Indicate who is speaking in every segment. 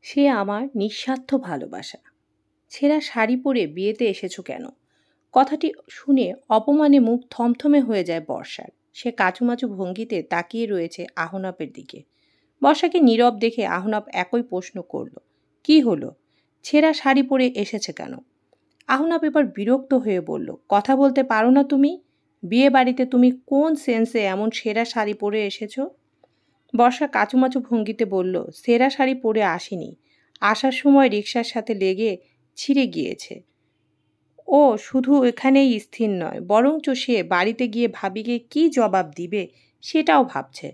Speaker 1: সে আমার নিঃস্বার্থ ভালোবাসা। ছেঁড়া শাড়ি পরে বিয়েতে এসেছো কেন? কথাটি শুনে অপমানে মুখ থমথমে হয়ে যায় বর্ষার। সে কাচুমাচু ভঙ্গিতে তাকিয়ে রয়েছে আহনাপের দিকে। বর্ষাকে নীরব দেখে আহনাপ একই প্রশ্ন করল। কি হলো? ছেঁড়া শাড়ি পরে এসেছে কেন? আহনাপ এবার বিরক্ত হয়ে বলল, কথা বলতে পারো না তুমি? বিয়ে বাড়িতে তুমি কোন সেন্সে এমন ছেঁড়া শাড়ি পরে এসেছো? বর্ষা কাচুমাচু ভঙ্গিতে বলল, সেরা শাড়ি পরে আসেনি। আসার সময় রিকশার সাথে লেগে ছিঁড়ে গিয়েছে। ও শুধু এখানেই স্থির নয়, বরঞ্চ সে বাড়িতে গিয়ে ভাবিকে কি জবাব দিবে সেটাও ভাবছে।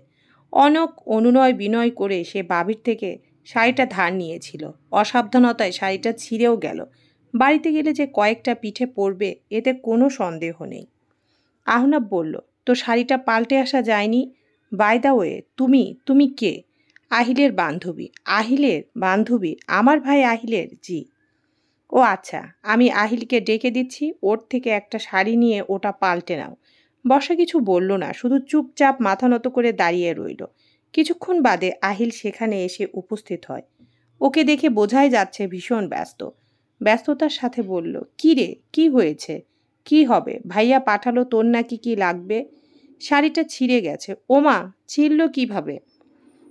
Speaker 1: অনেক অনুনয় বিনয় করে সে বাবির থেকে শাড়িটা ধার নিয়েছিল। অসাবধানতায় শাড়িটা ছিঁড়েও গেল। বাড়িতে গেলে যে কয়েকটা পিঠে পড়বে এতে কোনো সন্দেহ নেই। আহনাব বলল, তো শাড়িটা পাল্টে আসা যায়নি? বাই দা ওয়ে, তুমি কে? আহিলের বান্ধবী। আহিলের বান্ধবী? আমার ভাই আহিলের? জি। ও আচ্ছা, আমি আহিলকে ডেকে দিচ্ছি, ওর থেকে একটা শাড়ি নিয়ে ওটা পাল্টে নাও। বর্ষা কিছু বলল না, শুধু চুপচাপ মাথা নত করে দাঁড়িয়ে রইল। কিছুক্ষণ বাদে আহিল সেখানে এসে উপস্থিত হয়। ওকে দেখে বোঝাই যাচ্ছে ভীষণ ব্যস্ত। ব্যস্ততার সাথে বলল, কি রে, কি হয়েছে? কি হবে? ভাইয়া পাঠালো তোর নাকি কি লাগবে? শাড়িটা ছিঁড়ে গেছে। ওমা, ছিঁড়ল কিভাবে?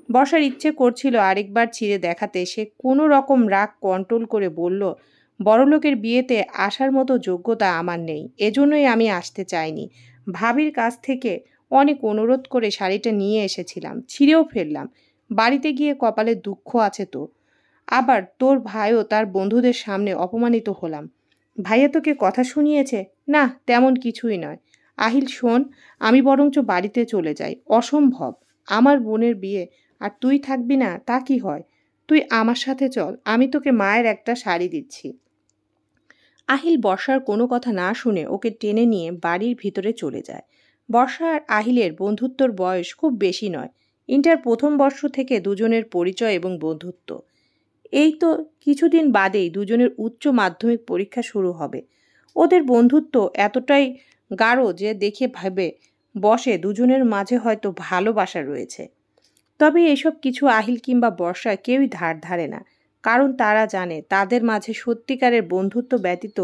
Speaker 1: বসার ইচ্ছে করছিল আরেকবার ছিঁড়ে দেখাতে। সে কোনো রকম রাগ কন্ট্রোল করে বলল, বড়লোকের বিয়েতে আসার মতো যোগ্যতা আমার নেই, এজন্যই আমি আসতে চাইনি। ভাবির কাছ থেকে অনেক অনুরোধ করে শাড়িটা নিয়ে এসেছিলাম, ছিঁড়েও ফেললাম। বাড়িতে গিয়ে কপালে দুঃখ আছে তো। আবার তোর ভাইও তার বন্ধুদের সামনে অপমানিত হলাম। ভাইয়া তোকে কথা শুনিয়েছে? না, তেমন কিছুই নয়। আহিল শোন, আমি বরঞ্চ বাড়িতে চলে যাই। অসম্ভব। আমার বোনের বিয়ে আর তুই থাকবি না তা কি হয়? তুই আমার সাথে চল, আমি তোকে মায়ের একটা শাড়ি দিচ্ছি। আহিল বর্ষার কোনো কথা না শুনে ওকে টেনে নিয়ে বাড়ির ভিতরে চলে যায়। বর্ষা আর আহিলের বন্ধুত্বর বয়স খুব বেশি নয়। ইন্টার প্রথম বর্ষ থেকে দুজনের পরিচয় এবং বন্ধুত্ব। এই তো কিছুদিন বাদেই দুজনের উচ্চ মাধ্যমিক পরীক্ষা শুরু হবে। ওদের বন্ধুত্ব এতটাই গাঢ় যে দেখে ভাবে বসে দুজনের মাঝে হয়তো ভালোবাসা রয়েছে। তবে এসব কিছু আহিল কিংবা বর্ষা কেউই ধার ধারে না, কারণ তারা জানে তাদের মাঝে সত্যিকারের বন্ধুত্ব ব্যতীত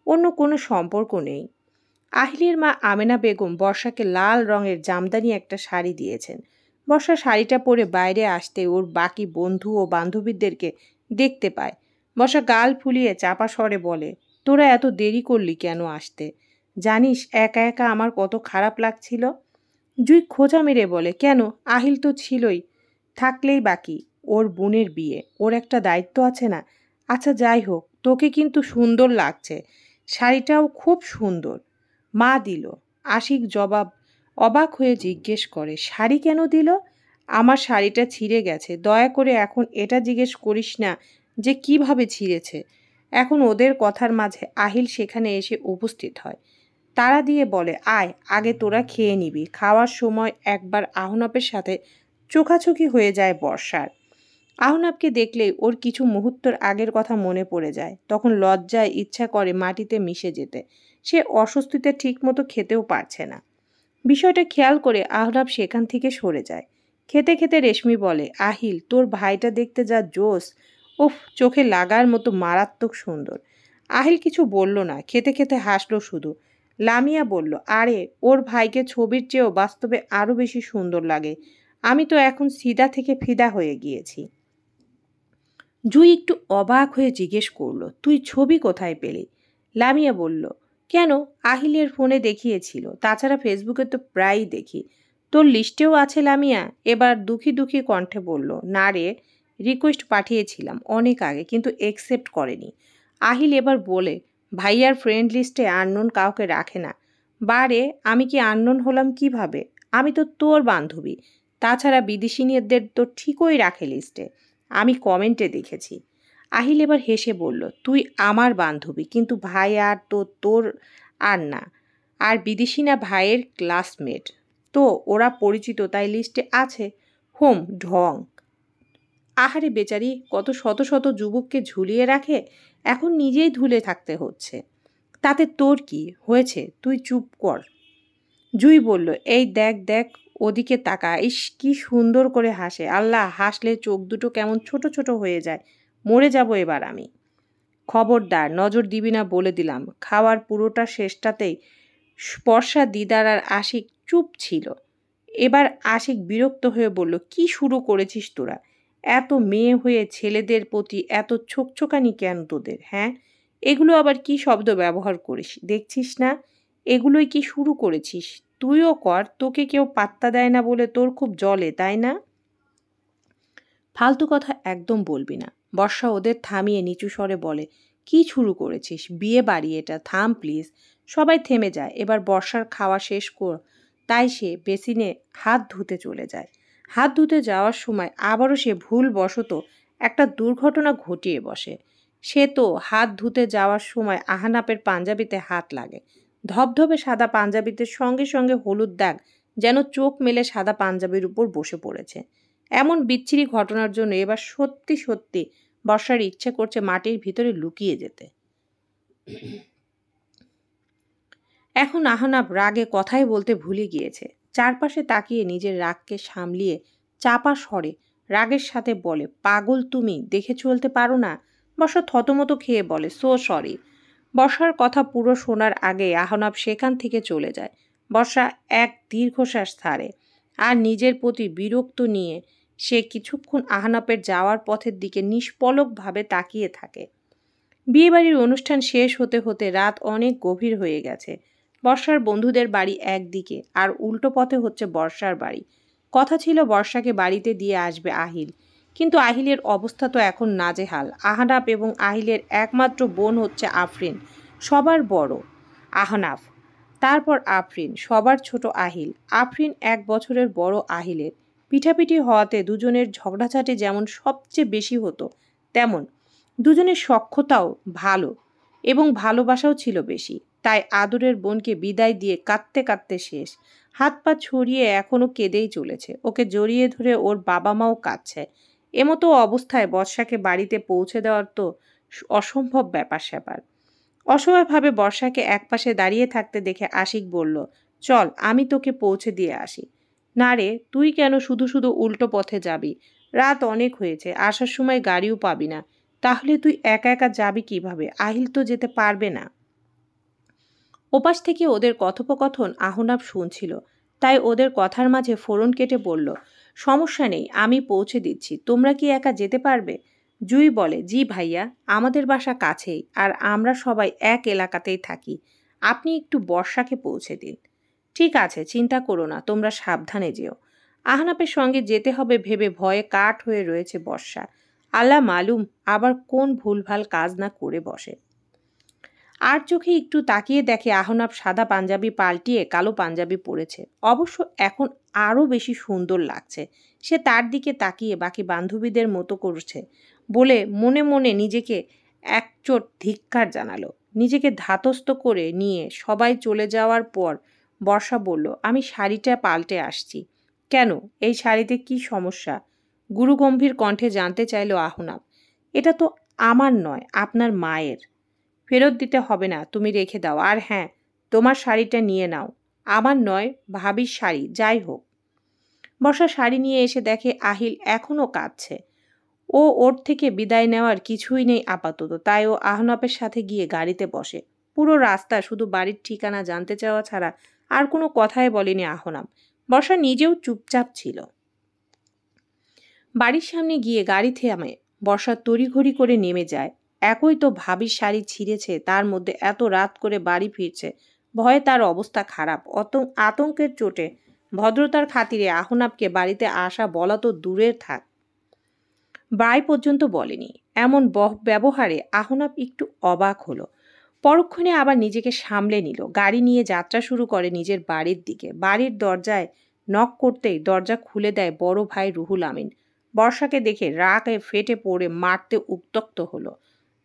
Speaker 1: অন্য কোনো সম্পর্ক নেই। আহিলের মা আমেনা বেগম বর্ষাকে লাল রঙের জামদানি একটা শাড়ি দিয়েছেন। বর্ষা শাড়িটা পরে বাইরে আসতে ওর বাকি বন্ধু ও বান্ধবীদেরকে দেখতে পায়। বর্ষা গাল ফুলিয়ে চাপা স্বরে বলে, তোরা এত দেরি করলি কেন আসতে? জানিস একা একা আমার কত খারাপ লাগছিল? জুই খোঁচা মেরে বলে, কেন? আহিল তো ছিলই, থাকলেই বাকি। ওর বোনের বিয়ে, ওর একটা দায়িত্ব আছে না? আচ্ছা যাই হোক, তোকে কিন্তু সুন্দর লাগছে, শাড়িটাও খুব সুন্দর। মা দিল। আশিক অবাক হয়ে জিজ্ঞেস করে, শাড়ি কেন দিল? আমার শাড়িটা ছিঁড়ে গেছে, দয়া করে এখন এটা জিজ্ঞেস করিস না যে কিভাবে ছিঁড়েছে। এখন ওদের কথার মাঝে আহিল সেখানে এসে উপস্থিত হয়। তাড়া দিয়ে বলে, আয়, আগে তোরা খেয়ে নিবি। খাওয়ার সময় একবার আহনাপের সাথে চোখাচোখি হয়ে যায় বর্ষার। আহনাবকে দেখলেই ওর কিছু মুহূর্তের আগের কথা মনে পড়ে যায়। তখন লজ্জায় ইচ্ছা করে মাটিতে মিশে যেতে। সে অস্বস্তিতে ঠিকমতো খেতেও পারছে না। বিষয়টা খেয়াল করে আহনাব সেখান থেকে সরে যায়। খেতে খেতে রেশমি বলে, আহিল, তোর ভাইটা দেখতে যা জোস! উফ, চোখে লাগার মতো মারাত্মক সুন্দর। আহিল কিছু বলল না, খেতে খেতে হাসলো শুধু। লামিয়া বলল, আরে, ওর ভাইকে ছবির চেয়েও বাস্তবে আরও বেশি সুন্দর লাগে। আমি তো এখন সিদা থেকে ফিদা হয়ে গিয়েছি। জুই একটু অবাক হয়ে জিজ্ঞেস করল, তুই ছবি কোথায় পেলি? লামিয়া বলল, কেন, আহিলের ফোনে দেখিয়েছিল, তাছাড়া ফেসবুকে তো প্রায়ই দেখি। তোর লিস্টেও আছে? লামিয়া এবার দুঃখী দুঃখী কণ্ঠে বলল, না রে, রিকোয়েস্ট পাঠিয়েছিলাম অনেক আগে, কিন্তু একসেপ্ট করেনি। আহিল এবার বলে, ভাইয়ার ফ্রেন্ড লিস্টে আননোন কাউকে রাখে না। বারে, আমি কি আননোন হলাম কিভাবে? আমি তো তোর বান্ধবী। তাছাড়া বিদেশিনীদের তো ঠিকই রাখে লিস্টে, আমি কমেন্টে দেখেছি। আহিল এবার হেসে বলল, তুই আমার বান্ধবী, কিন্তু ভাই আর তো তোর আর না। আর বিদেশি না ভাইয়ের ক্লাসমেট, তো ওরা পরিচিত তাই লিস্টে আছে। হোম ঢং! আহারে বেচারি, কত শত শত যুবককে ঝুলিয়ে রাখে, এখন নিজেই ধুলে থাকতে হচ্ছে। তাতে তোর কি হয়েছে? তুই চুপ কর। জুই বলল, এই দেখ দেখ, ওদিকে তাকা, ইস কি সুন্দর করে হাসে! আল্লাহ, হাসলে চোখ দুটো কেমন ছোট ছোট হয়ে যায়। মরে যাব এবার আমি। খবরদার, নজর দিবি না বলে দিলাম। খাওয়ার পুরোটা শেষটাতেই বর্ষা, দিদার আর আশিক চুপ ছিল। এবার আশিক বিরক্ত হয়ে বলল, কি শুরু করেছিস তোরা? এত মেয়ে হয়ে ছেলেদের প্রতি এত ছোকছোকানি কেন তোদের? হ্যাঁ, এগুলো আবার কি শব্দ ব্যবহার করিস? দেখছিস না এগুলোই কি শুরু করেছিস? তুইও কর, তোকে কেউ পাত্তা দেয় না বলে তোর খুব জ্বলে, তাই না? ফালতু কথা একদম বলবি না। বর্ষা ওদের থামিয়ে নিচু স্বরে বলে, কি শুরু করেছিস? বিয়ে বাড়ি এটা, থাম প্লিজ। সবাই থেমে যায়। এবার বর্ষার খাওয়া শেষ কর, তাই সে বেসিনে হাত ধুতে চলে যায়। হাত ধুতে যাওয়ার সময় আবারও সে ভুলবশত একটা দুর্ঘটনা ঘটিয়ে বসে। সে তো হাত ধুতে যাওয়ার সময় আহনাপের পাঞ্জাবিতে হাত লাগে। ধবধবে সাদা পাঞ্জাবিতে সঙ্গে সঙ্গে হলুদ দাগ যেন চোখ মেলে সাদা পাঞ্জাবির উপর বসে পড়েছে। এমন বিচ্ছিরি ঘটনার জন্য এবার সত্যি সত্যি বর্ষার ইচ্ছে করছে মাটির ভিতরে লুকিয়ে যেতে। এখন আহনাব রাগে কথাই বলতে ভুলে গিয়েছে। চারপাশে তাকিয়ে নিজের রাগকে সামলিয়ে চাপা স্বরে রাগের সাথে বলে, পাগল তুমি, দেখে চলতে পারো না? বর্ষা থতমত খেয়ে বলে, সো সরি। বর্ষার কথা পুরো শোনার আগে আহনাব সেখান থেকে চলে যায়। বর্ষা এক দীর্ঘশ্বাস ছাড়ে আর নিজের প্রতি বিরক্ত নিয়ে সে কিছুক্ষণ আহনাপের যাওয়ার পথের দিকে নিষ্পলকভাবে তাকিয়ে থাকে। বিয়েবাড়ির অনুষ্ঠান শেষ হতে হতে রাত অনেক গভীর হয়ে গেছে। বর্ষার বন্ধুদের বাড়ি একদিকে আর উল্টো পথে হচ্ছে বর্ষার বাড়ি। কথা ছিল বর্ষাকে বাড়িতে দিয়ে আসবে আহিল, কিন্তু আহিলের অবস্থা তো এখন নাজেহাল। আহনাফ এবং আহিলের একমাত্র বোন হচ্ছে আফরিন, সবার বড় আহনাফ, তারপর আফরিন, সবার ছোট আহিল। আফরিন 1 বছরের বড় আহিলের। পিঠাপিঠি হওয়াতে দুজনের ঝগড়াঝাটি যেমন সবচেয়ে বেশি হতো, তেমন দুজনের সখ্যতাও ভালো এবং ভালোবাসাও ছিল বেশি। তাই আদরের বোনকে বিদায় দিয়ে কাঁদতে কাঁদতে শেষ। হাত পা ছড়িয়ে এখনও কেঁদেই চলেছে। ওকে জড়িয়ে ধরে ওর বাবা মাও কাঁদছে। এমতো অবস্থায় বর্ষাকে বাড়িতে পৌঁছে দেওয়ার তো অসম্ভব ব্যাপার স্যাপার। অসহায়ভাবে বর্ষাকে একপাশে দাঁড়িয়ে থাকতে দেখে আশিক বলল, চল আমি তোকে পৌঁছে দিয়ে আসি। না রে, তুই কেন শুধু শুধু উল্টো পথে যাবি? রাত অনেক হয়েছে, আসার সময় গাড়িও পাবি না। তাহলে তুই একা একা যাবি কিভাবে? আহিল তো যেতে পারবে না। ওপাশ থেকে ওদের কথোপকথন আহনাব শুনছিল, তাই ওদের কথার মাঝে ফোড়ন কেটে বলল, সমস্যা নেই, আমি পৌঁছে দিচ্ছি। তোমরা কি একা যেতে পারবে? জুই বলে, জি ভাইয়া, আমাদের বাসা কাছেই আর আমরা সবাই এক এলাকাতেই থাকি। আপনি একটু বর্ষাকে পৌঁছে দিন। ঠিক আছে, চিন্তা করো না, তোমরা সাবধানে যেও। আহনাপের সঙ্গে যেতে হবে ভেবে ভয়ে কাঠ হয়ে রয়েছে বর্ষা। আল্লাহ মালুম আবার কোন ভুলভাল কাজ না করে বসে। আর চোখে একটু তাকিয়ে দেখে আহনাব সাদা পাঞ্জাবি পাল্টিয়ে কালো পাঞ্জাবি পরেছে। অবশ্য এখন আরও বেশি সুন্দর লাগছে। সে তার দিকে তাকিয়ে বাকি বান্ধবীদের মতো করছে বলে মনে মনে নিজেকে একচোট ধিক্কার জানালো। নিজেকে ধাতস্থ করে নিয়ে সবাই চলে যাওয়ার পর বর্ষা বলল, আমি শাড়িটা পাল্টে আসছি। কেন, এই শাড়িতে কি সমস্যা? গুরুগম্ভীর কণ্ঠে জানতে চাইল আহনাব। এটা তো আমার নয়, আপনার মায়ের। ফেরত দিতে হবে না, তুমি রেখে দাও। আর হ্যাঁ, তোমার শাড়িটা নিয়ে নাও। আমার নয়, ভাবির শাড়ি, যাই হোক। বর্ষা শাড়ি নিয়ে এসে দেখে আহিল এখনও কাঁদছে। ও ওর থেকে বিদায় নেওয়ার কিছুই নেই আপাতত, তাই ও আহনাপের সাথে গিয়ে গাড়িতে বসে। পুরো রাস্তা শুধু বাড়ির ঠিকানা জানতে চাওয়া ছাড়া আর কোনো কথাই বলেনি আহনাব। বর্ষা নিজেও চুপচাপ ছিল। বাড়ির সামনে গিয়ে গাড়ি থামে। বর্ষা তড়িঘড়ি করে নেমে যায়। একই তো ভাবির শাড়ি ছিঁড়েছে, তার মধ্যে এত রাত করে বাড়ি ফিরছে। ভয়ে তার অবস্থা খারাপ। আতঙ্কের চোটে ভদ্রতার খাতিরে আহনাবকে বাড়িতে আসা বলা তো দূরের থাক, বাই পর্যন্ত বলেনি। এমন ব্যবহারে আহনাব একটু অবাক হলো। পরক্ষণে আবার নিজেকে সামলে নিল। গাড়ি নিয়ে যাত্রা শুরু করে নিজের বাড়ির দিকে। বাড়ির দরজায় নক করতেই দরজা খুলে দেয় বড় ভাই রুহুল আমিন। বর্ষাকে দেখে রাগে ফেটে পড়ে মারতে উত্ত্যক্ত হলো।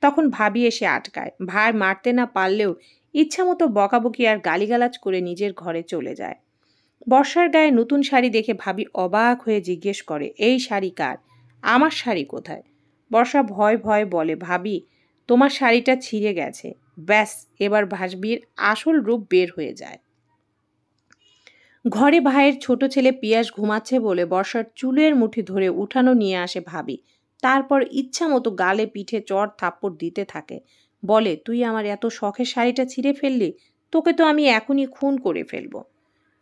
Speaker 1: তখন ভাবি এসে আটকায়। ভাই মারতে না পারলেও ইচ্ছামতো বকাবকি আর গালিগালাজ করে নিজের ঘরে চলে যায়। বর্ষার গায়ে নতুন শাড়ি দেখে ভাবি অবাক হয়ে জিজ্ঞেস করে, এই শাড়ি কার? আমার শাড়ি কোথায়? বর্ষা ভয় ভয় বলে, ভাবি, তোমার শাড়িটা ছিঁড়ে গেছে। ব্যাস, এবার ভাসবির আসল রূপ বের হয়ে যায়। ঘরে ভাইয়ের ছোট ছেলে পিয়াস ঘুমাচ্ছে বলে বর্ষার চুলের মুঠি ধরে উঠানো নিয়ে আসে ভাবি। তারপর ইচ্ছা মতো গালে পিঠে চড় থাপ্পড় দিতে থাকে। বলে, তুই আমার এত শখের শাড়িটা ছিঁড়ে ফেললি, তোকে তো আমি এখনই খুন করে ফেলবো।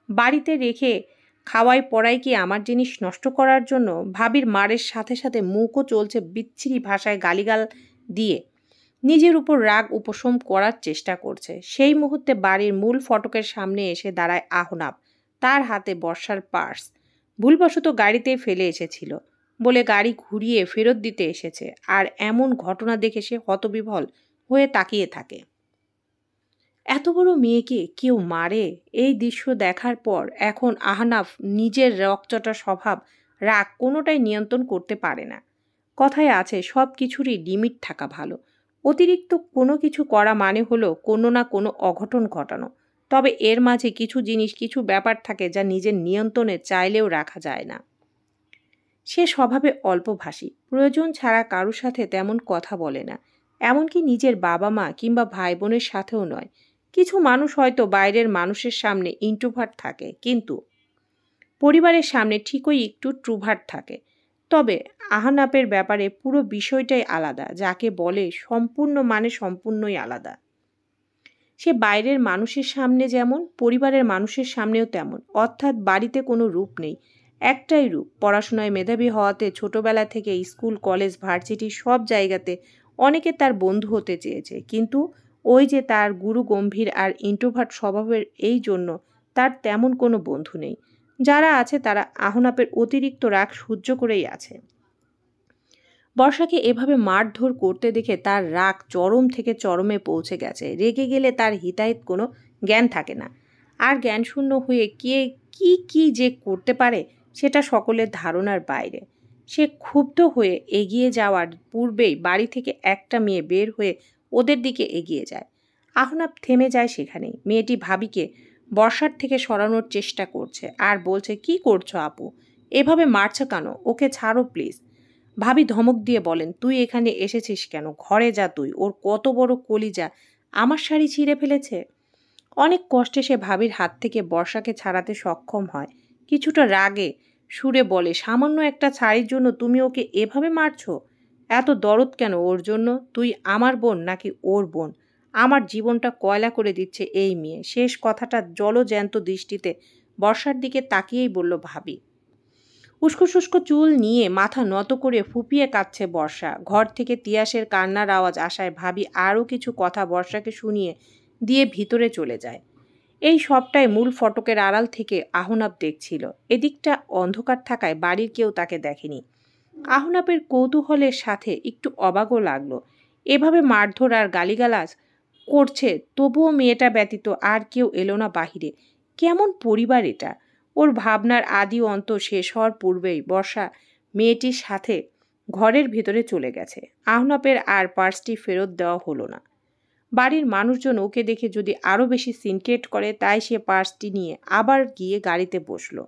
Speaker 1: বাড়িতে রেখে খাওয়াই পড়াই কি আমার জিনিস নষ্ট করার জন্য? ভাবির মারের সাথে সাথে মুখও চলছে বিচ্ছিরি ভাষায় গালিগাল দিয়ে। নিজের উপর রাগ উপশম করার চেষ্টা করছে। সেই মুহূর্তে বাড়ির মূল ফটকের সামনে এসে দাঁড়ায় আহনাব। তার হাতে বর্ষার পার্স। ভুলবশত গাড়িতেই ফেলে এসেছিল বলে গাড়ি ঘুরিয়ে ফেরত দিতে এসেছে। আর এমন ঘটনা দেখে সে হতবিহ্বল হয়ে তাকিয়ে থাকে। এত বড় মেয়েকে কেউ মারে? এই দৃশ্য দেখার পর এখন আহনাফ নিজের রকচটা স্বভাব, রাগ কোনোটাই নিয়ন্ত্রণ করতে পারে না। কথায় আছে, সব কিছুরই লিমিট থাকা ভালো। অতিরিক্ত কোনো কিছু করা মানে হলো কোনো না কোনো অঘটন ঘটানো। তবে এর মাঝে কিছু জিনিস, কিছু ব্যাপার থাকে যা নিজের নিয়ন্ত্রণে চাইলেও রাখা যায় না। সে স্বভাবে অল্পভাষী, প্রয়োজন ছাড়া কারোর সাথে তেমন কথা বলে না, এমনকি নিজের বাবা মা কিংবা ভাই বোনের সাথেও নয়। কিছু মানুষ হয়তো বাইরের মানুষের সামনে ইন্ট্রোভার্ট থাকে, কিন্তু পরিবারের সামনে ঠিকই একটু ট্রুভার্ট থাকে। তবে আহনাপের ব্যাপারে পুরো বিষয়টাই আলাদা। যাকে বলে সম্পূর্ণই আলাদা। সে বাইরের মানুষের সামনে যেমন, পরিবারের মানুষের সামনেও তেমন। অর্থাৎ বাড়িতে কোনো রূপ নেই, একটাই রূপ। পড়াশোনায় মেধাবী হওয়াতে ছোটবেলা থেকে স্কুল, কলেজ, ভার্সিটি সব জায়গাতে অনেকে তার বন্ধু হতে চেয়েছে, কিন্তু ওই যে তার গুরু গম্ভীর আর ইন্ট্রোভার্ট স্বভাবের, এই জন্য তার তেমন কোনো বন্ধু নেই। যারা আছে তারা আহনাপের অতিরিক্ত রাগ সহ্য করেই আছে। বর্ষাকে এভাবে মারধর করতে দেখে তার রাগ চরম থেকে চরমে পৌঁছে গেছে। রেগে গেলে তার হিতাহিত কোনো জ্ঞান থাকে না। আর জ্ঞানশূন্য হয়ে কে কি যে করতে পারে সেটা সকলের ধারণার বাইরে। সে ক্ষুব্ধ হয়ে এগিয়ে যাওয়ার পূর্বেই বাড়ি থেকে একটা মেয়ে বের হয়ে ওদের দিকে এগিয়ে যায়। আহনাব থেমে যায় সেখানেই। মেয়েটি ভাবিকে বর্ষার থেকে সরানোর চেষ্টা করছে আর বলছে, কি করছো আপু? এভাবে মারছো কেন? ওকে ছাড়ো প্লিজ। ভাবি ধমক দিয়ে বলেন, তুই এখানে এসেছিস কেন? ঘরে যা তুই। ওর কত বড় কলিজা, আমার শাড়ি ছিঁড়ে ফেলেছে। অনেক কষ্টে সে ভাবির হাত থেকে বর্ষাকে ছাড়াতে সক্ষম হয়। কিছুটা রাগে সুরে বলে, সামান্য একটা শাড়ির জন্য তুমি ওকে এভাবে মারছো? এত দরদ কেন ওর জন্য? তুই আমার বোন নাকি ওর বোন? আমার জীবনটা কয়লা করে দিচ্ছে এই মেয়ে। শেষ কথাটা জলজ্যান্ত দৃষ্টিতে বর্ষার দিকে তাকিয়েই বলল ভাবি। উস্কো চুল নিয়ে মাথা নত করে ফুপিয়ে কাঁদছে বর্ষা। ঘর থেকে তিয়াসের কান্নার আওয়াজ আসায় ভাবি আরও কিছু কথা বর্ষাকে শুনিয়ে দিয়ে ভিতরে চলে যায়। এই সবটাই মূল ফটকের আড়াল থেকে আহনাব দেখছিল। এদিকটা অন্ধকার থাকায় বাড়ির কেউ তাকে দেখেনি। আহনাবের কৌতূহলের সাথে একটু অবাকও লাগলো। এভাবে মারধর আর গালিগালাজ করছে, তবুও মেয়েটা ব্যতীত আর কেউ এলো না বাহিরে। কেমন পরিবার এটা? ওর ভাবনার আদি অন্ত শেষ হওয়ার পূর্বেই বর্ষা মেয়েটির সাথে ঘরের ভিতরে চলে গেছে। আহনাবের আর পার্সটি ফেরত দেওয়া হলো না। বাড়ির মানুষজন ওকে দেখে যদি আরও বেশি সিনক্রেট করে, তাই সে পার্সটি নিয়ে আবার গিয়ে গাড়িতে বসলো।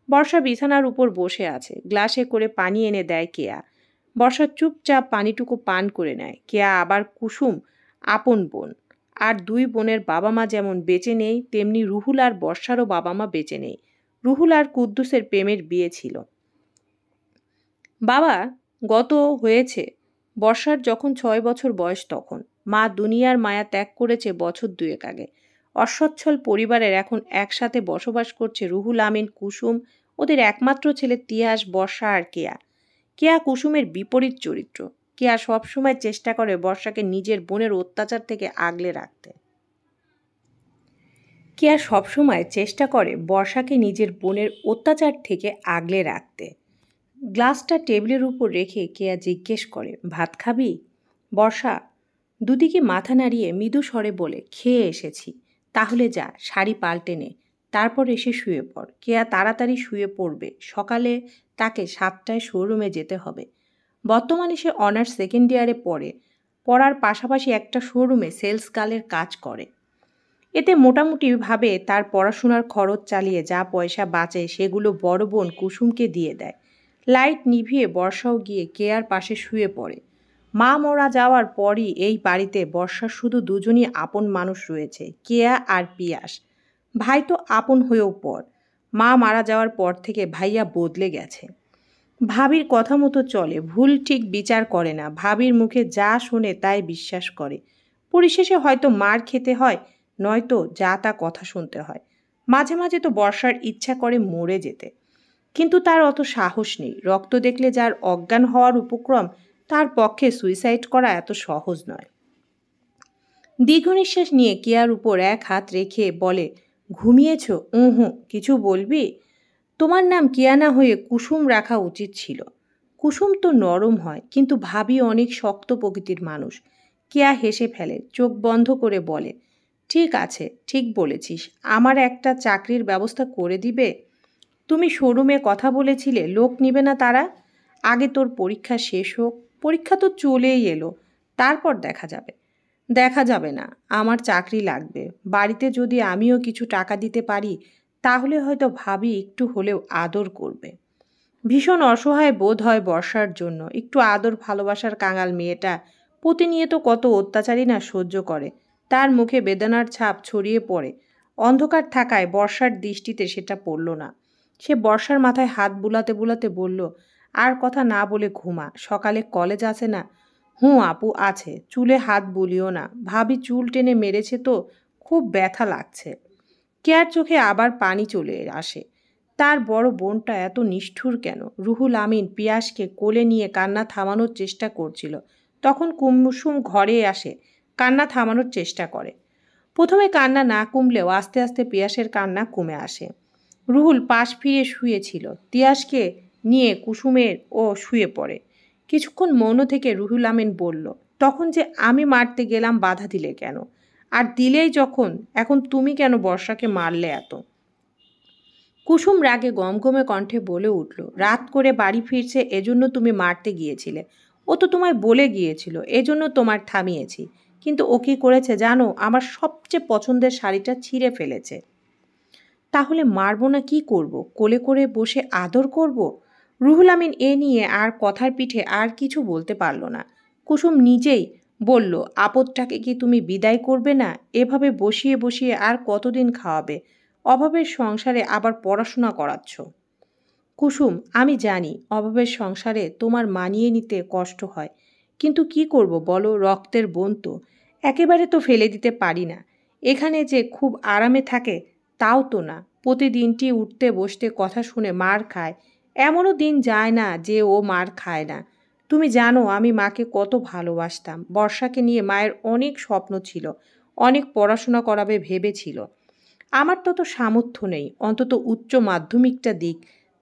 Speaker 1: বর্ষা বিছানার উপর বসে আছে। গ্লাসে করে পানি এনে দেয় কেয়া। বর্ষা চুপচাপ পানিটুকু পান করে নেয়। কেয়া আবার কুসুম আপন বোন। আর দুই বোনের বাবা মা যেমন বেঁচে নেই, তেমনি রুহুল আর বর্ষারও বাবা মা বেঁচে নেই। রুহুল আর কুদ্দুসের প্রেমের বিয়ে ছিল। বাবা গত হয়েছে বর্ষার যখন 6 বছর বয়স তখন। মা দুনিয়ার মায়া ত্যাগ করেছে বছর 2 আগে। অসচ্ছল পরিবারের এখন একসাথে বসবাস করছে রুহুল আমিন, কুসুম, ওদের একমাত্র ছেলে তিয়াস, বর্ষা আর কেয়া। কেয়া কুসুমের বিপরীত চরিত্র। কেয়া সবসময় চেষ্টা করে বর্ষাকে নিজের বোনের অত্যাচার থেকে আগলে রাখতে। কেয়া সবসময় চেষ্টা করে বর্ষাকে নিজের বোনের অত্যাচার থেকে আগলে রাখতে। গ্লাসটা টেবিলের উপর রেখে কেয়া জিজ্ঞেস করে, ভাত খাবি? বর্ষা দুদিকে মাথা নাড়িয়ে মৃদু স্বরে বলে, খেয়ে এসেছি। তাহলে যা, শাড়ি পাল্টে নে, তারপর এসে শুয়ে পড়। কেয়া তাড়াতাড়ি শুয়ে পড়বে। সকালে তাকে 7টায় শোরুমে যেতে হবে। বর্তমানে সে অনার্স সেকেন্ড ইয়ারে পড়ে। পড়ার পাশাপাশি একটা শোরুমে সেলস গার্লের কাজ করে। এতে মোটামুটিভাবে তার পড়াশোনার খরচ চালিয়ে যা পয়সা বাঁচে সেগুলো বড় বোন কুসুমকে দিয়ে দেয়। লাইট নিভিয়ে বর্ষাও গিয়ে কেয়ার পাশে শুয়ে পড়ে। মা মারা যাওয়ার পরই এই বাড়িতে বর্ষার শুধু দুজনই আপন মানুষ রয়েছে, কেয়া আর পিয়াস। ভাই তো আপন হয়েও পর। মা মারা যাওয়ার পর থেকে ভাইয়া বদলে গেছে। ভাবির কথা মতো চলে, ভুল ঠিক বিচার করে না, ভাবির মুখে যা শোনে তাই বিশ্বাস করে। পরিশেষে হয়তো মার খেতে হয়, নয়তো যা তা কথা শুনতে হয়। মাঝে মাঝে তো বর্ষার ইচ্ছা করে মরে যেতে, কিন্তু তার অত সাহস নেই। রক্ত দেখলে যার অজ্ঞান হওয়ার উপক্রম, তার পক্ষে সুইসাইড করা এত সহজ নয়। দীর্ঘ নিঃশ্বাস নিয়ে কেয়ার উপর এক হাত রেখে বলে, ঘুমিয়েছ? হুঁ, কিছু বলবি? তোমার নাম কেয়া না হয়ে কুসুম রাখা উচিত ছিল। কুসুম তো নরম হয়, কিন্তু ভাবি অনেক শক্ত প্রকৃতির মানুষ। কেয়া হেসে ফেলে, চোখ বন্ধ করে বলে, ঠিক আছে, ঠিক বলেছিস। আমার একটা চাকরির ব্যবস্থা করে দিবে? তুমি শোরুমে কথা বলেছিলে, লোক নিবে না তারা? আগে তোর পরীক্ষা শেষ হোক। পরীক্ষা তো চলেই এলো, তারপর দেখা যাবে। দেখা যাবে না, আমার চাকরি লাগবে। বাড়িতে যদি আমিও কিছু টাকা দিতে পারি, তাহলে হয়তো ভাবি একটু হলেও আদর করবে। ভীষণ অসহায় বোধ হয় বর্ষার জন্য। একটু আদর ভালোবাসার কাঙাল মেয়েটা প্রতিনিয়ত কত অত্যাচারী না সহ্য করে। তার মুখে বেদনার ছাপ ছড়িয়ে পড়ে। অন্ধকার থাকায় বর্ষার দৃষ্টিতে সেটা পড়ল না। সে বর্ষার মাথায় হাত বুলাতে বুলাতে বলল, আর কথা না বলে ঘুমা, সকালে কলেজ আছে না? হুঁ আপু, আছে। চুলে হাত বুলিও না, ভাবি চুল টেনে মেরেছে তো, খুব ব্যথা লাগছে। কেয়ার চোখে আবার পানি চলে আসে। তার বড় বোনটা এত নিষ্ঠুর কেন? রুহুল আমিন পিয়াসকে কোলে নিয়ে কান্না থামানোর চেষ্টা করছিল। তখন কুমসুম ঘরে আসে, কান্না থামানোর চেষ্টা করে। প্রথমে কান্না না কমলেও আস্তে আস্তে পিয়াসের কান্না কমে আসে। রুহুল পাশ ফিরে শুয়েছিল। তিয়াসকে নিয়ে কুসুমের ও শুয়ে পড়ে। কিছুক্ষণ মৌন থেকে রুহুল আমিন বলল, তখন যে আমি মারতে গেলাম বাধা দিলে কেন? আর দিলেই যখন, এখন তুমি কেন বর্ষাকে মারলে এত? কুসুম রাগে গমগমে কণ্ঠে বলে উঠল, রাত করে বাড়ি ফিরছে এজন্য তুমি মারতে গিয়েছিলে। ও তো তোমায় বলে গিয়েছিল, এজন্য তোমার থামিয়েছি। কিন্তু ও কি করেছে জানো? আমার সবচেয়ে পছন্দের শাড়িটা ছিঁড়ে ফেলেছে। তাহলে মারবো না কি করব? কোলে করে বসে আদর করব? রুহুল আমিন এ নিয়ে আর কথার পিঠে আর কিছু বলতে পারল না। কুসুম নিজেই বলল, আপদটাকে কি তুমি বিদায় করবে না? এভাবে বসিয়ে বসিয়ে আর কতদিন খাওয়াবে? অভাবের সংসারে আবার পড়াশোনা করাচ্ছ। কুসুম, আমি জানি অভাবের সংসারে তোমার মানিয়ে নিতে কষ্ট হয়, কিন্তু কি করব বলো, রক্তের বোন তো। একেবারে তো ফেলে দিতে পারি না। এখানে যে খুব আরামে থাকে তাও তো না। প্রতিদিনটি উঠতে বসতে কথা শুনে মার খায়। এমনও দিন যায় না যে ও মার খায় না। তুমি জানো আমি মাকে কত ভালোবাসতাম। বর্ষাকে নিয়ে মায়ের অনেক স্বপ্ন ছিল, অনেক পড়াশোনা করাবে ভেবেছিল। আমার তো সামর্থ্য নেই, অন্তত উচ্চ মাধ্যমিকটা দিক,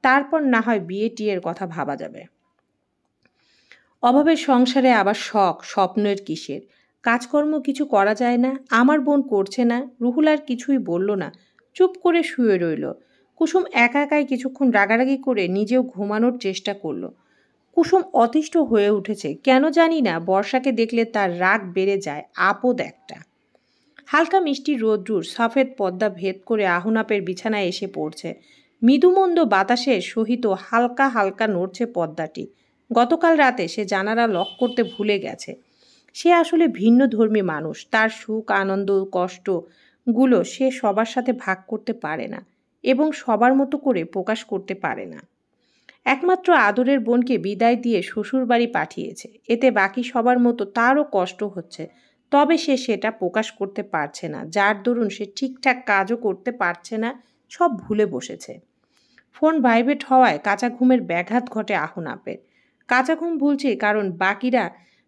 Speaker 1: তারপর না হয় বিয়ে টিয়ের কথা ভাবা যাবে। অভাবের সংসারে আবার শখ স্বপ্নের কিসের? কাজকর্ম কিছু করা যায় না? আমার বোন করছে না? রুহুল আর কিছুই বলল না, চুপ করে শুয়ে রইল। কুসুম একা একাই কিছুক্ষণ রাগারাগি করে নিজেও ঘুমানোর চেষ্টা করলো। কুসুম অতিষ্ঠ হয়ে উঠেছে, কেন জানি না বর্ষাকে দেখলে তার রাগ বেড়ে যায়। আপদ একটা। হালকা মিষ্টি রোদ্রুর সফেদ পর্দা ভেদ করে আহনাপের বিছানায় এসে পড়ছে। মৃদুমন্দ বাতাসের সহিত হালকা হালকা নড়ছে পর্দাটি। গতকাল রাতে সে জানালা লক করতে ভুলে গেছে। সে আসলে ভিন্নধর্মী মানুষ। তার সুখ আনন্দ কষ্টগুলো সে সবার সাথে ভাগ করতে পারে না এবং সবার মতো করে প্রকাশ করতে পারে না। একমাত্র আদরের বোনকে বিদায় দিয়ে শ্বশুরবাড়ি পাঠিয়েছে, এতে বাকি সবার মতো তারও কষ্ট হচ্ছে। তবে সে সেটা প্রকাশ করতে পারছে না, যার দরুন সে ঠিকঠাক কাজও করতে পারছে না, সব ভুলে বসেছে। ফোন ভাইব্রেট হওয়ায় কাঁচা ঘুমের ব্যাঘাত ঘটে আহনাপের। কাঁচা ঘুম ভুলছে কারণ বাকিরা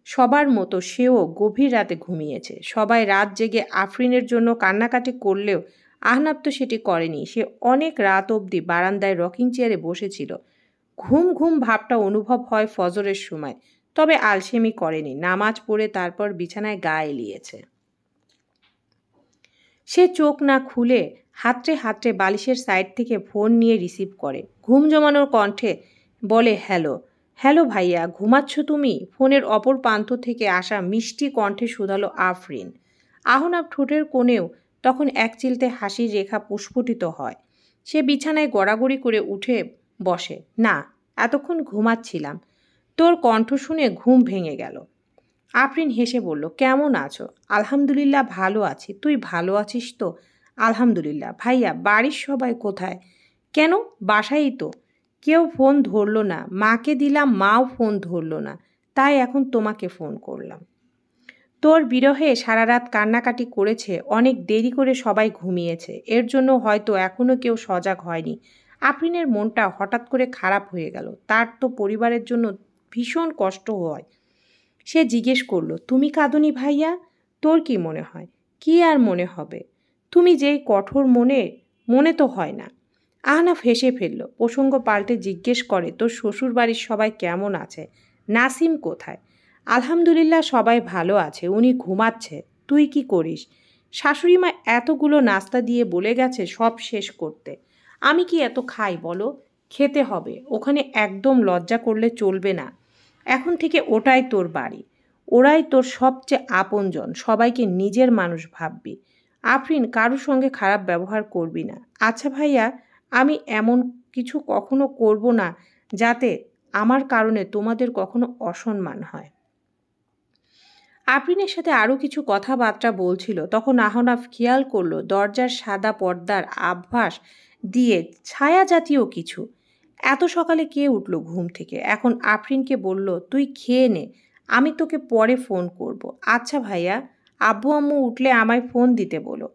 Speaker 1: সবার মতো সেও গভীর রাতে ঘুমিয়েছে। সবাই রাত জেগে আফরিনের জন্য কান্নাকাটি করলেও আহনাব তো সেটি করেনি। সে অনেক রাত অবধি বারান্দায় রকিং চেয়ারে বসেছিল। ঘুম ঘুম ভাবটা অনুভব হয় ফজরের সময়, তবে আলসেমি করেনি। নামাজ পড়ে তারপর বিছানায় গা এলিয়েছে। সে চোখ না খুলে হাতড়ে হাতড়ে বালিশের সাইড থেকে ফোন নিয়ে রিসিভ করে। ঘুম জমানোর কণ্ঠে বলে, হ্যালো। হ্যালো ভাইয়া, ঘুমাচ্ছ তুমি? ফোনের অপর প্রান্ত থেকে আসা মিষ্টি কণ্ঠে শুধালো আফরিন। আহনাব ঠোঁটের কোণেও তখন এক চিলতে হাসির রেখা প্রস্ফুটিত হয়। সে বিছানায় গড়াগড়ি করে উঠে বসে। না, এতক্ষণ ঘুমাচ্ছিলাম। তোর কণ্ঠ শুনে ঘুম ভেঙে গেল। আফরিন হেসে বলল, কেমন আছো? আলহামদুলিল্লাহ ভালো আছি। তুই ভালো আছিস তো? আলহামদুলিল্লাহ। ভাইয়া, বাড়ির সবাই কোথায়? কেন, বাসায়ই তো। কেউ ফোন ধরল না, মাকে দিলাম, মাও ফোন ধরল না, তাই এখন তোমাকে ফোন করলাম। তোর বিরহে সারা রাত কান্নাকাটি করেছে, অনেক দেরি করে সবাই ঘুমিয়েছে, এর জন্য হয়তো এখনও কেউ সজাগ হয়নি। আফরিনের মনটা হঠাৎ করে খারাপ হয়ে গেল। তার তো পরিবারের জন্য ভীষণ কষ্ট হয়। সে জিজ্ঞেস করলো, তুমি কাঁদনি ভাইয়া? তোর কি মনে হয়? কি আর মনে হবে, তুমি যেই কঠোর মনে তো হয় না। আহনাফ হেসে ফেলল। প্রসঙ্গ পাল্টে জিজ্ঞেস করে, তোর শ্বশুর বাড়ির সবাই কেমন আছে? নাসিম কোথায়? আলহামদুলিল্লাহ সবাই ভালো আছে, উনি ঘুমাচ্ছে। তুই কি করিস? শাশুড়ি মা এতগুলো নাস্তা দিয়ে বলে গেছে সব শেষ করতে। আমি কি এত খাই বলো? খেতে হবে, ওখানে একদম লজ্জা করলে চলবে না। এখন থেকে ওটাই তোর বাড়ি, ওরাই তোর সবচেয়ে আপনজন, সবাইকে নিজের মানুষ ভাববি। আফরিন, কারোর সঙ্গে খারাপ ব্যবহার করবি না। আচ্ছা ভাইয়া, আমি এমন কিছু কখনো করব না যাতে আমার কারণে তোমাদের কখনো অসম্মান হয়। আফরিনের সাথে আরও কিছু কথাবার্তা বলছিল, তখন আহনাফ খেয়াল করলো দরজার সাদা পর্দার আভাস দিয়ে ছায়া জাতীয় কিছু। এত সকালে কে উঠল ঘুম থেকে? এখন আফরিনকে বলল, তুই খেয়ে নে, আমি তোকে পরে ফোন করব। আচ্ছা ভাইয়া, আব্বু আম্মু উঠলে আমায় ফোন দিতে বলো।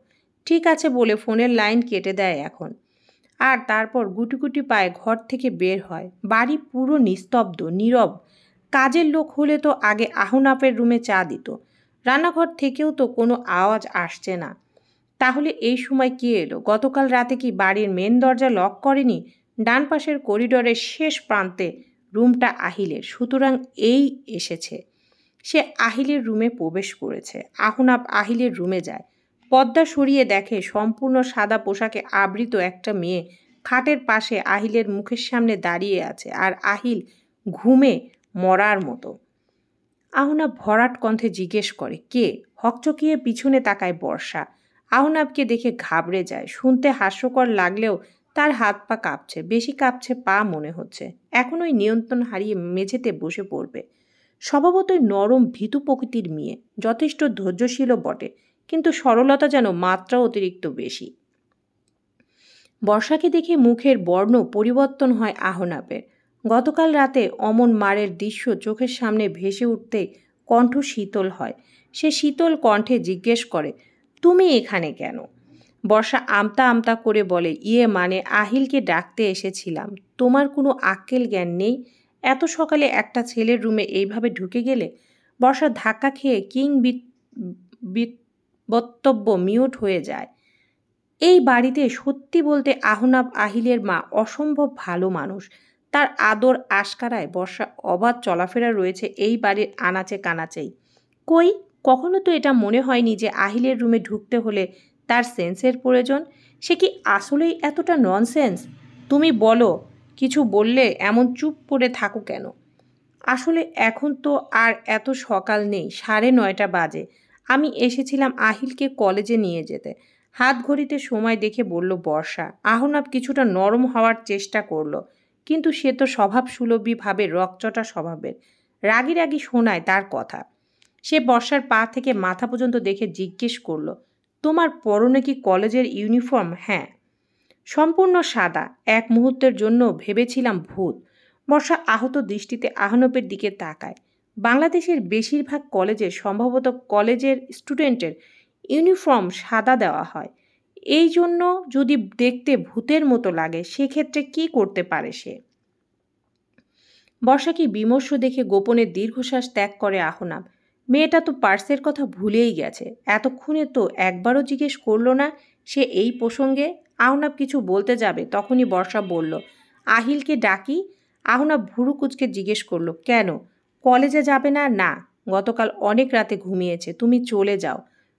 Speaker 1: ঠিক আছে বলে ফোনের লাইন কেটে দেয় এখন। আর তারপর গুটি পায়ে ঘর থেকে বের হয়। বাড়ি পুরো নিস্তব্ধ, নীরব। কাজের লোক হলে তো আগে আহনাফের রুমে চা দিত। রান্নাঘর থেকেও তো কোনো আওয়াজ আসছে না। তাহলে এই সময় কে এলো? গতকাল রাতে কি বাড়ির মেন দরজা লক করেনি? ডান পাশের করিডোরের শেষ প্রান্তে রুমটা আহিলের, সুতরাং এই এসেছে। সে আহিলের রুমে প্রবেশ করেছে। আহনাফ আহিলের রুমে যায়। পর্দা সরিয়ে দেখে সম্পূর্ণ সাদা পোশাকে আবৃত একটা মেয়ে খাটের পাশে আহিলের মুখের সামনে দাঁড়িয়ে আছে, আর আহিল ঘুমে মরার মতো। আহনাফ ভরাট কণ্ঠে জিজ্ঞেস করে, কে? হকচকিয়ে পিছনে তাকায় বর্ষা। আহনাফকে দেখে ঘাবড়ে যায়। শুনতে হাস্যকর লাগলেও তার হাত পা কাঁপছে, বেশি কাঁপছে পা মনে হচ্ছে। এখন ওই নিয়ন্ত্রণ হারিয়ে মেঝেতে বসে পড়বে। স্বভাবতই নরম ভীতু প্রকৃতির মেয়ে, যথেষ্ট ধৈর্যশীলও বটে, কিন্তু সরলতা যেন মাত্রা অতিরিক্ত বেশি। বর্ষাকে দেখে মুখের বর্ণ পরিবর্তন হয় আহনাফের। গতকাল রাতে অমন মারের দৃশ্য চোখের সামনে ভেসে উঠতে কণ্ঠ শীতল হয়। সে শীতল কণ্ঠে জিজ্ঞেস করে, তুমি এখানে কেন? বর্ষা আমতা আমতা করে বলে, মানে আহিলকে ডাকতে এসেছিলাম। তোমার কোনো আক্কেল জ্ঞান নেই? এত সকালে একটা ছেলের রুমে এইভাবে ঢুকে গেলে? বর্ষা ধাক্কা খেয়ে বক্তব্য মিউট হয়ে যায়। এই বাড়িতে সত্যি বলতে আহনাফ আহিলের মা অসম্ভব ভালো মানুষ। তার আদর আশকারায় বর্ষা অবাধ চলাফেরা রয়েছে এই বাড়ির আনাচে কানাচেই। কই, কখনো তো এটা মনে হয়নি যে আহিলের রুমে ঢুকতে হলে তার সেন্সের প্রয়োজন। সে কি আসলেই এতটা ননসেন্স? তুমি বলো, কিছু বললে এমন চুপ করে থাকো কেন? আসলে এখন তো আর এত সকাল নেই, 9:30 বাজে। আমি এসেছিলাম আহিলকে কলেজে নিয়ে যেতে। হাত ঘড়িতে সময় দেখে বলল বর্ষা। আহনাফ কিছুটা নরম হওয়ার চেষ্টা করল, কিন্তু সে তো স্বভাবসুলভীভাবে রকচটা স্বভাবের। রাগি রাগি শোনায় তার কথা। সে বর্ষার পা থেকে মাথা পর্যন্ত দেখে জিজ্ঞেস করল, তোমার পরনে কি কলেজের ইউনিফর্ম? হ্যাঁ। সম্পূর্ণ সাদা। এক মুহূর্তের জন্য ভেবেছিলাম ভূত। বর্ষা আহত দৃষ্টিতে আহনাফের দিকে তাকায়। বাংলাদেশের বেশিরভাগ কলেজে, সম্ভবত কলেজের স্টুডেন্টের ইউনিফর্ম সাদা দেওয়া হয়। এই জন্য যদি দেখতে ভূতের মতো লাগে, সেক্ষেত্রে কি করতে পারে সে? বর্ষাকে বিমর্ষ দেখে গোপনে দীর্ঘশ্বাস ত্যাগ করে আহনাফ। মেয়েটা তো পার্সের কথা ভুলেই গেছে। এতক্ষণে তো একবারও জিজ্ঞেস করলো না সে এই প্রসঙ্গে। আহনাফ কিছু বলতে যাবে, তখনই বর্ষা বলল, আহিলকে ডাকি? আহনাফ ভুরু কুচকে জিজ্ঞেস করলো, কেন? কলেজে যাবে না? না, গতকাল অনেক রাতে ঘুমিয়েছে, তুমি চলে যাও।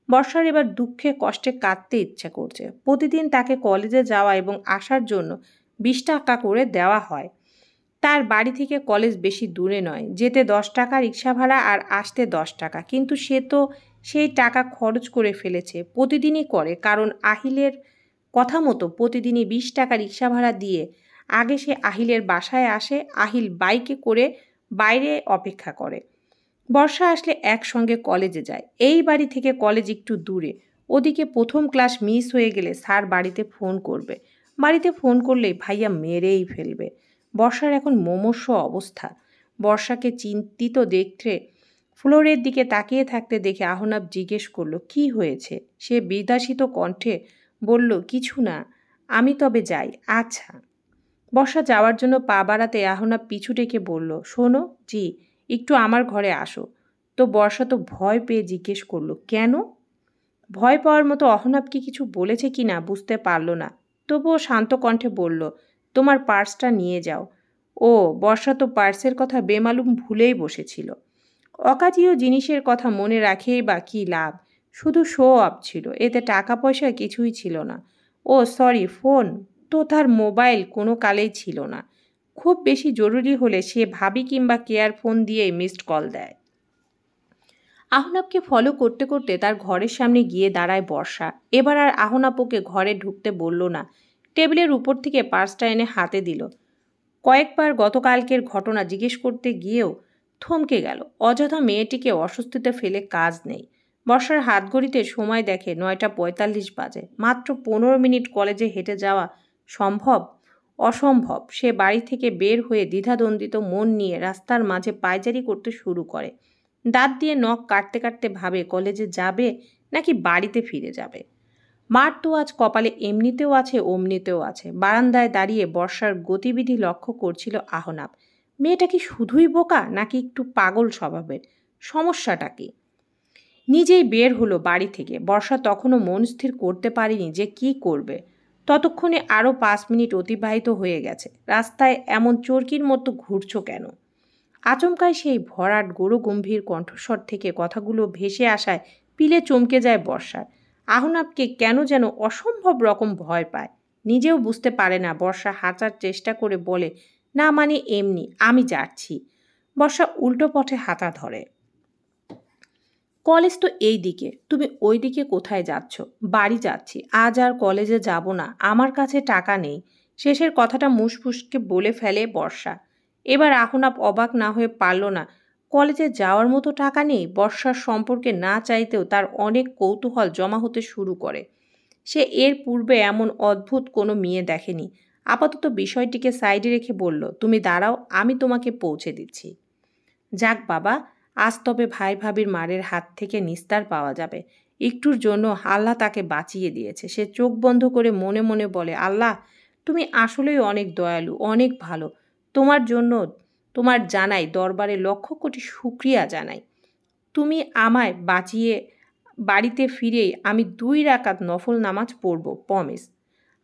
Speaker 1: বর্ষার এবার দুঃখে কষ্টে কাঁদতে ইচ্ছা করছে। প্রতিদিন তাকে কলেজে যাওয়া এবং আসার জন্য 20 টাকা করে দেওয়া হয়। তার বাড়ি থেকে কলেজ বেশি দূরে নয়, যেতে 10 টাকা রিক্সা ভাড়া আর আসতে 10 টাকা, কিন্তু সে তো সেই টাকা খরচ করে ফেলেছে, প্রতিদিনই করে, কারণ আহিলের কথা মতো প্রতিদিনই 20 টাকা রিক্সা ভাড়া দিয়ে আগে সে আহিলের বাসায় আসে। আহিল বাইকে করে বাইরে অপেক্ষা করে। বর্ষা আসলে একসঙ্গে কলেজে যায়। এই বাড়ি থেকে কলেজ একটু দূরে। ওদিকে প্রথম ক্লাস মিস হয়ে গেলে স্যার বাড়িতে ফোন করবে। বাড়িতে ফোন করলেই ভাইয়া মেরেই ফেলবে। বর্ষার এখন মুমূর্ষু অবস্থা। বর্ষাকে চিন্তিত দেখতে ফ্লোরের দিকে তাকিয়ে থাকতে দেখে আহনাব জিজ্ঞেস করল, কি হয়েছে? সে বিদাসিত কণ্ঠে বলল, কিছু না, আমি তবে যাই। আচ্ছা। বর্ষা যাওয়ার জন্য পা বাড়াতে আহনাব পিছু ডেকে বলল, শোনো, জি, একটু আমার ঘরে আসো। তো বর্ষা তো ভয় পেয়ে জিজ্ঞেস করলো, কেন? ভয় পাওয়ার মতো অহনাব কি কিছু বলেছে কি না বুঝতে পারল না, তবুও শান্ত কণ্ঠে বলল, তোমার পার্সটা নিয়ে যাও। ও, বর্ষা তো পার্সের কথা বেমালুম ভুলেই বসেছিল। অকাজীয় জিনিসের কথা মনে রাখেই বা কী লাভ? শুধু শো অফ ছিল, এতে টাকা পয়সা কিছুই ছিল না। ও সরি, ফোন তো তার মোবাইল কোনো কালেই ছিল না। খুব বেশি জরুরি হলে সে ভাবি কিংবা কেয়ার ফোন দিয়েই মিসড কল দেয়। আহনাবকে ফলো করতে করতে তার ঘরের সামনে গিয়ে দাঁড়ায় বর্ষা। এবার আর আহনাব ওকে ঘরে ঢুকতে বলল না, টেবিলের উপর থেকে পার্সটা এনে হাতে দিল। কয়েকবার গতকালকের ঘটনা জিজ্ঞেস করতে গিয়েও থমকে গেল। অযথা মেয়েটিকে অস্বস্তিতে ফেলে কাজ নেই। বর্ষার হাত ঘড়িতে সময় দেখে 9:45 বাজে। মাত্র 15 মিনিট কলেজে হেঁটে যাওয়া সম্ভব? অসম্ভব। সে বাড়ি থেকে বের হয়ে দ্বিধাদ্বন্দ্বিত মন নিয়ে রাস্তার মাঝে পায়চারি করতে শুরু করে। দাঁত দিয়ে নখ কাটতে কাটতে ভাবে কলেজে যাবে নাকি বাড়িতে ফিরে যাবে। মার তো আজ কপালে এমনিতেও আছে, অমনিতেও আছে। বারান্দায় দাঁড়িয়ে বর্ষার গতিবিধি লক্ষ্য করছিল আহনাব। মেয়েটা কি শুধুই বোকা নাকি একটু পাগল স্বভাবের? সমস্যাটা কি? নিজেই বের হলো বাড়ি থেকে। বর্ষা তখনও মন স্থির করতে পারেনি যে কি করবে। ততক্ষণে আরও 5 মিনিট অতিবাহিত হয়ে গেছে। রাস্তায় এমন চরকির মতো ঘুরছ কেন? আচমকায় সেই ভরাট গম্ভীর কণ্ঠস্বর থেকে কথাগুলো ভেসে আসায় পিলে চমকে যায় বর্ষার। আহনাবকে কেন যেন অসম্ভব রকম ভয় পায়। নিজেও বুঝতে পারে না। বর্ষা হাঁটার চেষ্টা করে বলে, না মানে এমনি, আমি যাচ্ছি। বর্ষা উল্টো পথে হাঁটা ধরে। কলেজ তো এই দিকে, তুমি ওই দিকে কোথায় যাচ্ছ? বাড়ি যাচ্ছি, আজ আর কলেজে যাব না, আমার কাছে টাকা নেই। শেষের কথাটা মুসফুসকে বলে ফেলে বর্ষা। এবার আহনাব অবাক না হয়ে পারল না। কলেজে যাওয়ার মতো টাকা নেই? বর্ষার সম্পর্কে না চাইতেও তার অনেক কৌতূহল জমা হতে শুরু করে। সে এর পূর্বে এমন অদ্ভুত কোনো মেয়ে দেখেনি। আপাতত বিষয়টিকে সাইডে রেখে বলল, তুমি দাঁড়াও, আমি তোমাকে পৌঁছে দিচ্ছি। যাক বাবা, আজ তবে ভাই ভাবির মারের হাত থেকে নিস্তার পাওয়া যাবে। একটুর জন্য আল্লাহ তাকে বাঁচিয়ে দিয়েছে। সে চোখ বন্ধ করে মনে মনে বলে, আল্লাহ, তুমি আসলেই অনেক দয়ালু, অনেক ভালো। তোমার জন্য তোমার জানাই দরবারে লক্ষ কোটি শুকরিয়া জানাই। তুমি আমায় বাঁচিয়ে বাড়িতে ফিরেই আমি 2 রাকাত নফল নামাজ পড়ব, প্রমিস।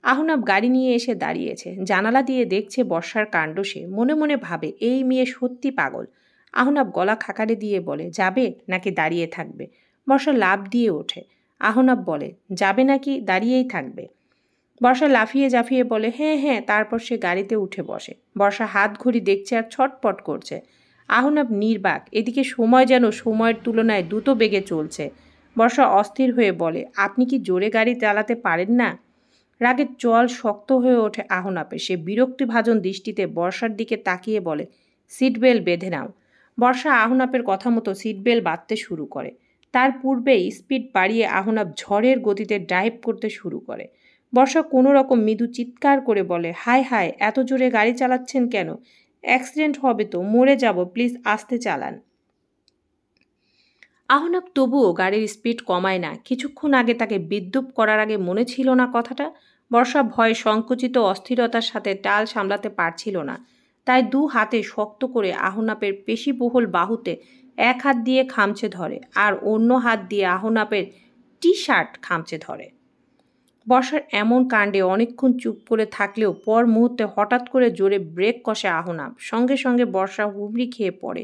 Speaker 1: আহনাব গাড়ি নিয়ে এসে দাঁড়িয়েছে। জানালা দিয়ে দেখছে বর্ষার কাণ্ড। সে মনে মনে ভাবে, এই মেয়ে সত্যি পাগল। আহনাব গলা খাকারে দিয়ে বলে, যাবে নাকি দাঁড়িয়ে থাকবে? বর্ষা লাফ দিয়ে ওঠে। আহনাব বলে, যাবে নাকি দাঁড়িয়েই থাকবে? বর্ষা লাফিয়ে জাফিয়ে বলে, হ্যাঁ হ্যাঁ। তারপর সে গাড়িতে উঠে বসে। বর্ষা হাত ঘড়ি দেখছে আর ছটপট করছে। আহনাব নির্বাক। এদিকে সময় যেন সময়ের তুলনায় দ্রুত বেগে চলছে। বর্ষা অস্থির হয়ে বলে, আপনি কি জোরে গাড়ি চালাতে পারেন না? রাগের চল শক্ত হয়ে ওঠে আহনাপে। সে বিরক্তিভাজন দৃষ্টিতে বর্ষার দিকে তাকিয়ে বলে, সিট বেল্ট বেঁধে নাও। বর্ষা আহনাপের কথা মতো সিট বেল্ট বাঁধতে শুরু করে। তার পূর্বেই স্পিড বাড়িয়ে আহনাপ ঝড়ের গতিতে ড্রাইভ করতে শুরু করে। বর্ষা কোনো রকম মৃদু চিৎকার করে বলে, হায় হায়, এত জোরে গাড়ি চালাচ্ছেন কেন? অ্যাক্সিডেন্ট হবে তো, মরে যাব, প্লিজ আস্তে চালান। আহনাব তবুও গাড়ির স্পিড কমায় না। কিছুক্ষণ আগে তাকে বিদ্রূপ করার আগে মনে ছিল না কথাটা? বর্ষা ভয়ে সংকুচিত অস্থিরতার সাথে টাল সামলাতে পারছিল না। তাই 2 হাতে শক্ত করে আহনাপের পেশিবহুল বাহুতে এক হাত দিয়ে খামচে ধরে আর অন্য হাত দিয়ে আহনাপের টি শার্ট খামচে ধরে। বর্ষার এমন কাণ্ডে অনেকক্ষণ চুপ করে থাকলেও পর মুহূর্তে হঠাৎ করে জোরে ব্রেক কষে আহনাব। সঙ্গে সঙ্গে বর্ষা হুমড়ি খেয়ে পড়ে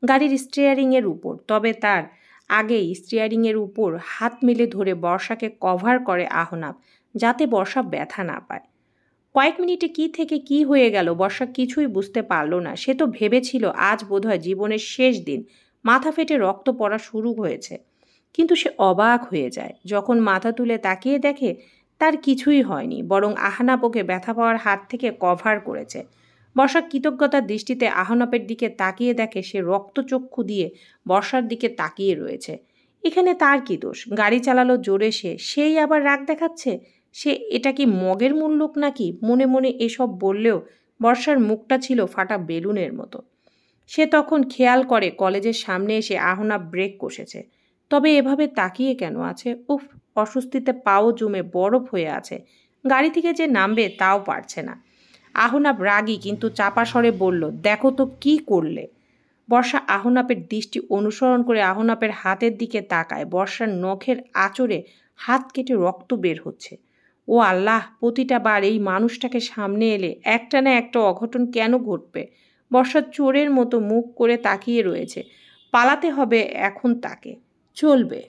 Speaker 1: গাড়ির স্টিয়ারিংয়ের উপর। তবে তার আগেই স্টিয়ারিংয়ের উপর হাত মেলে ধরে বর্ষাকে কভার করে আহনাব, যাতে বর্ষা ব্যথা না পায়। কয়েক মিনিটে কি থেকে কি হয়ে গেল বর্ষা কিছুই বুঝতে পারল না। সে তো ভেবেছিল আজ বোধহয় জীবনের শেষ দিন। মাথা ফেটে রক্ত পড়া শুরু হয়েছে। কিন্তু সে অবাক হয়ে যায় যখন মাথা তুলে তাকিয়ে দেখে তার কিছুই হয়নি, বরং আহনাব ওকে ব্যথা পাওয়ার হাত থেকে কভার করেছে। বর্ষা কৃতজ্ঞতার দৃষ্টিতে আহনাবের দিকে তাকিয়ে দেখে সে রক্তচক্ষু দিয়ে বর্ষার দিকে তাকিয়ে রয়েছে। এখানে তার কি দোষ? গাড়ি চালালো জোরে, সেই আবার রাগ দেখাচ্ছে। সে এটা কি মগের মুল্লুক নাকি? মনে মনে এসব বললেও বর্ষার মুখটা ছিল ফাটা বেলুনের মতো। সে তখন খেয়াল করে কলেজের সামনে এসে আহনাব ব্রেক কষেছে। তবে এভাবে তাকিয়ে কেন আছে? উফ, অস্বস্তিতে পাও জমে বরফ হয়ে আছে। গাড়ি থেকে যে নামবে তাও পারছে না। আহনাব রাগী কিন্তু চাপা স্বরে বলল, দেখো তো কি করলে। বর্ষা আহনাপের দৃষ্টি অনুসরণ করে আহনাপের হাতের দিকে তাকায়। বর্ষার নখের আঁচড়ে হাত কেটে রক্ত বের হচ্ছে। ও আল্লাহ, প্রতিটা বার এই মানুষটাকে সামনে এলে একটা না একটা অঘটন কেন ঘটবে? বর্ষা চোরের মতো মুখ করে তাকিয়ে রয়েছে। পালাতে হবে এখন তাকে। চলবে।